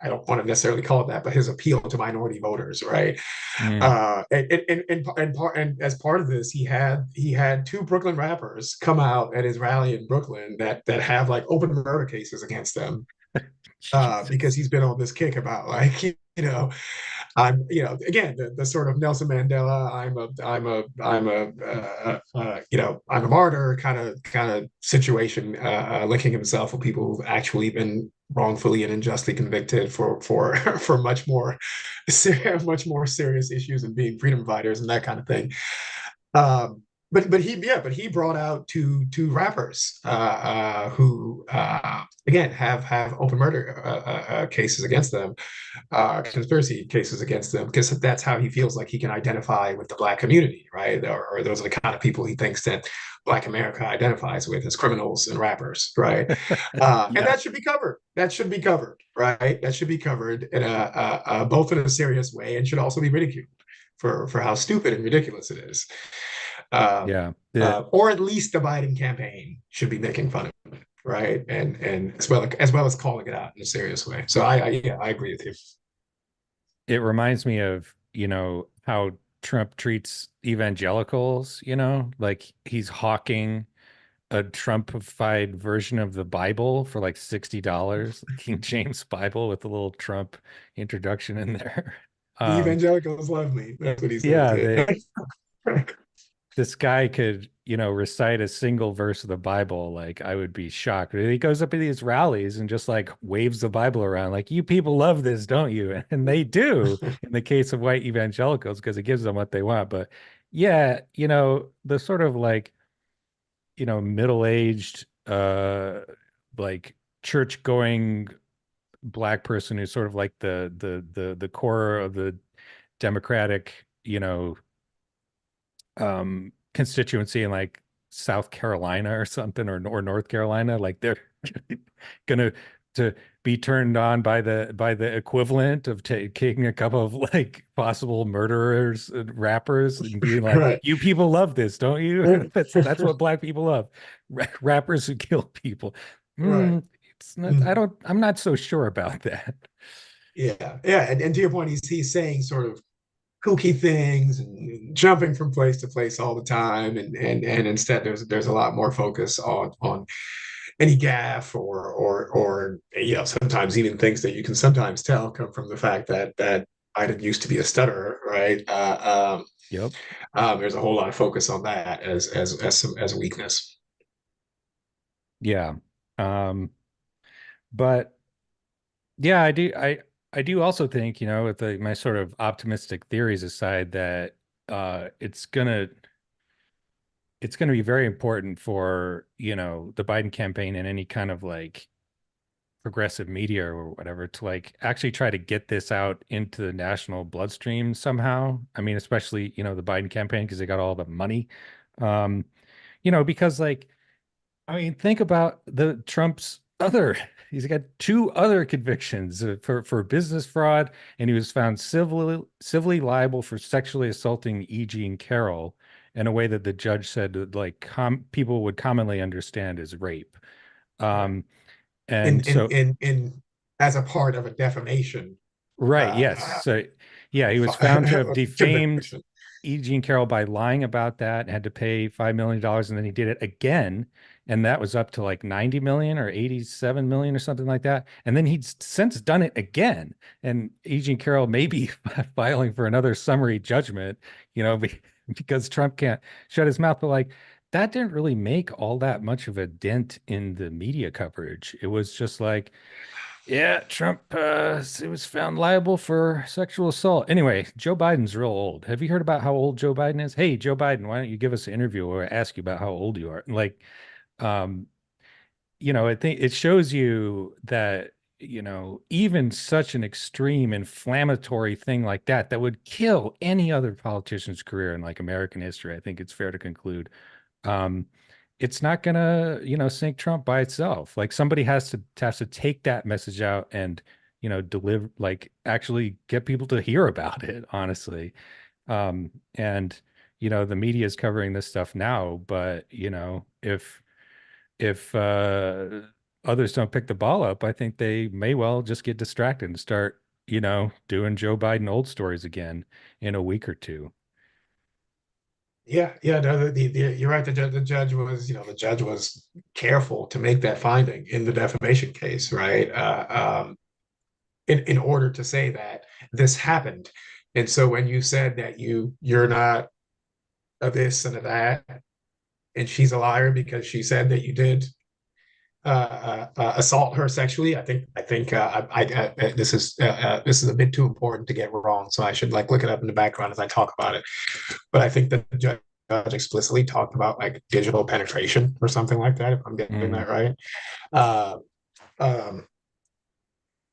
I don't want to necessarily call it that, but his appeal to minority voters, right? Mm. And as part of this, he had two Brooklyn rappers come out at his rally in Brooklyn that have like open murder cases against them, because Jesus. he's been on this kick about like I'm, again, the sort of Nelson Mandela, I'm a martyr kind of situation, linking himself with people who've actually been wrongfully and unjustly convicted for much more serious issues and being freedom fighters and that kind of thing. But he brought out two rappers who again have open murder cases against them, conspiracy cases against them, because that's how he feels like he can identify with the Black community, right? Or those are the kind of people he thinks that Black America identifies with as criminals and rappers, right? And Yeah. that should be covered. That should be covered, right? That should be covered in both in a serious way and should also be ridiculed for how stupid and ridiculous it is. Yeah. The Or at least the Biden campaign should be making fun of it, right? And as well as calling it out in a serious way. So yeah, I agree with you. it reminds me of, how Trump treats evangelicals, like he's hawking a Trumpified version of the Bible for like $60, King James Bible with a little Trump introduction in there. The Um, evangelicals love me. That's what he says. yeah, Yeah. this guy could, recite a single verse of the Bible, like I would be shocked. He goes up to these rallies and just like waves the Bible around, like, you people love this, don't you? And they do in the case of white evangelicals because it gives them what they want. But yeah, the sort of like, middle-aged, like church going black person who's sort of like the core of the Democratic, constituency in like South Carolina or something, or North Carolina, like they're gonna to be turned on by the equivalent of taking a couple of like possible murderers and rappers and being like, Right. you people love this, don't you? That's what black people love. Rappers who kill people. Right. It's not, Mhm. I'm not so sure about that. Yeah. Yeah. And to your point, he's saying sort of kooky things and jumping from place to place all the time. And instead there's a lot more focus on any gaffe or sometimes even things that you can sometimes tell come from the fact that Biden used to be a stutterer, right? Yep. There's a whole lot of focus on that as a weakness. Yeah. Um, but yeah, I do also think, with my sort of optimistic theories aside, that it's gonna be very important for, the Biden campaign and any kind of like progressive media or whatever to like actually try to get this out into the national bloodstream somehow. I mean, especially, the Biden campaign because they got all the money. Um, because like, I mean, think about the Trump's other. He's got two other convictions for business fraud, and he was found civilly liable for sexually assaulting E. Jean Carroll in a way that the judge said that, like, people would commonly understand as rape. Right. Um, In and in so in in as a part of a defamation Right, yes. uh, So, yeah, he was found to have defamed conviction. E. Jean Carroll by lying about that and had to pay $5 million, and then he did it again, and that was up to like 90 million or 87 million or something like that. And then he'd since done it again, and E. Jean Carroll may be filing for another summary judgment, because Trump can't shut his mouth. But like that didn't really make all that much of a dent in the media coverage. It was just like, yeah, Trump was found liable for sexual assault. Anyway, Joe Biden's real old. Have you heard about how old Joe Biden is? Hey, Joe Biden, why don't you give us an interview or ask you about how old you are? Like, um, I think it shows you that, even such an extreme inflammatory thing like that would kill any other politician's career in like American history. I think it's fair to conclude um, it's not gonna, sink Trump by itself. Like somebody has to take that message out and, deliver, like actually get people to hear about it, honestly. And the media is covering this stuff now, but if others don't pick the ball up, I think they may well just get distracted and start, doing Joe Biden old stories again in a week or two. Yeah, yeah, no, you're right. The judge was careful to make that finding in the defamation case, right? In order to say that this happened. And so when you said that you're not a this and a that, and she's a liar because she said that you did, assault her sexually. This is a bit too important to get wrong, so I should like look it up in the background as I talk about it. But I think that the judge explicitly talked about like digital penetration or something like that, if I'm getting Mm. that right. Uh, um,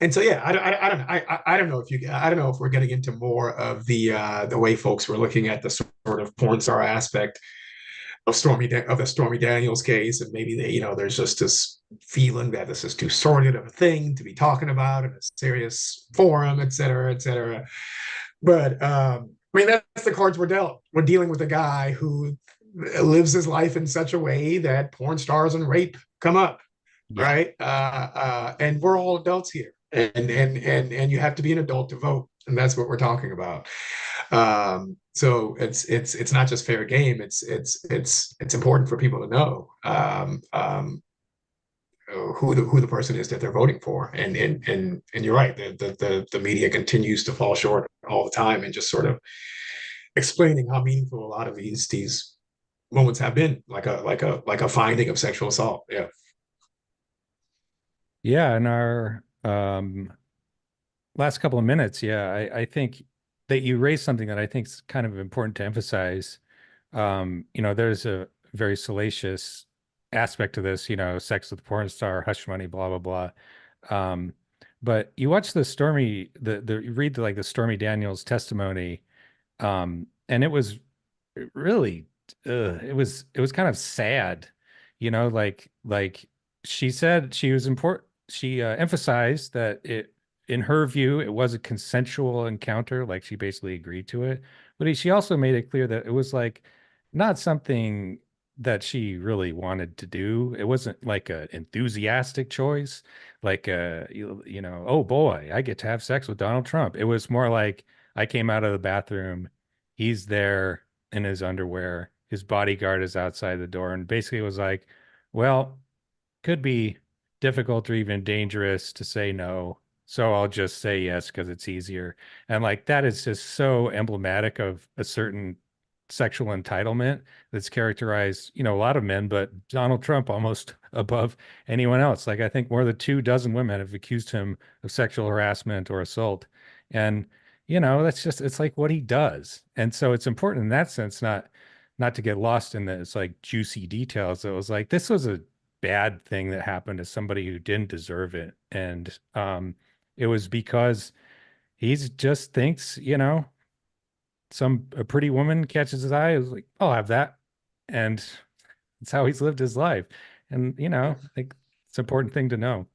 and so yeah, I don't know if you I don't know if we're getting into more of the way folks were looking at the sort of porn star aspect of the Stormy Daniels case, and maybe there's just this feeling that this is too sordid of a thing to be talking about in a serious forum, et cetera, et cetera. But I mean, that's the cards we're dealt. We're dealing with a guy who lives his life in such a way that porn stars and rape come up, Yeah. right? And we're all adults here, and you have to be an adult to vote, and that's what we're talking about. So it's not just fair game. It's important for people to know who the person is that they're voting for. And you're right. The media continues to fall short all the time and just sort of explaining how meaningful a lot of these moments have been, like a finding of sexual assault. Yeah. Yeah, in our last couple of minutes, yeah, I think that you raised something that I think is kind of important to emphasize. There's a very salacious aspect to this, sex with a porn star, hush money, blah blah blah. Um, but you watch the you read like the Stormy Daniels testimony, and it was really, it was kind of sad, like she said she was important. She emphasized that in her view, it was a consensual encounter, like she basically agreed to it. But she also made it clear that it was like not something that she really wanted to do. It wasn't like an enthusiastic choice, like oh boy, I get to have sex with Donald Trump. It was more like I came out of the bathroom, he's there in his underwear, his bodyguard is outside the door, and basically was like, well, could be difficult or even dangerous to say no. So I'll just say yes because it's easier. And like that is just so emblematic of a certain sexual entitlement that's characterized, a lot of men, but Donald Trump almost above anyone else. Like I think more than 24 women have accused him of sexual harassment or assault. And, that's just it's like what he does. And so it's important in that sense, not to get lost in this like juicy details. It was like this was a bad thing that happened to somebody who didn't deserve it. And it was because he just thinks, a pretty woman catches his eye, is like, I'll have that. And it's how he's lived his life. And, I think it's an important thing to know.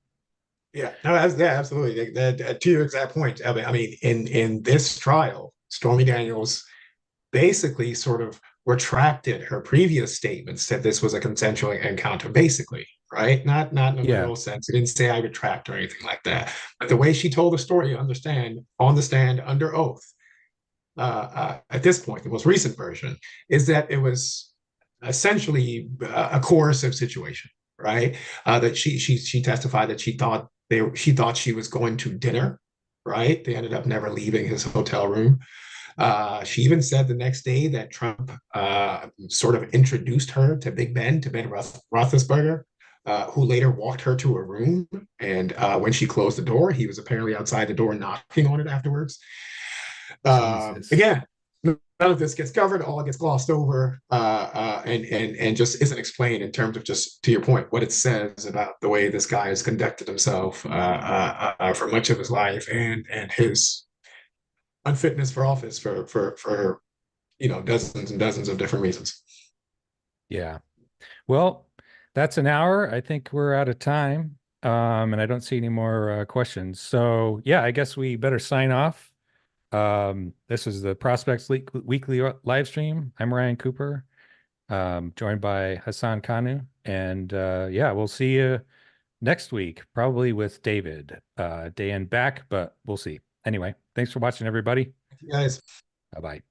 Yeah, no, yeah, absolutely. To your exact point, I mean, in this trial, Stormy Daniels basically sort of retracted her previous statements that this was a consensual encounter, basically, right? Not in a Yeah. literal sense. It didn't say I retract or anything like that. But the way she told the story, you understand, on the stand under oath, at this point, the most recent version, is that it was essentially a coercive situation, right? That she testified that she thought she was going to dinner, right? They ended up never leaving his hotel room. She even said the next day that Trump sort of introduced her to Ben Roethlisberger, who later walked her to a room. And when she closed the door, he was apparently outside the door knocking on it afterwards. Jesus. Again, none of this gets covered. All gets glossed over, and just isn't explained in terms of, just to your point, what it says about the way this guy has conducted himself for much of his life, and his unfitness for office for dozens and dozens of different reasons. Yeah. Well, that's an hour. I think we're out of time. And I don't see any more questions. So yeah, I guess we better sign off. This is the Prospects Weekly live stream. I'm Ryan Cooper, joined by Hassan Kanu. And yeah, we'll see you next week, probably with David. Day and back, but we'll see. Anyway, thanks for watching, everybody. Thank you guys. Bye bye.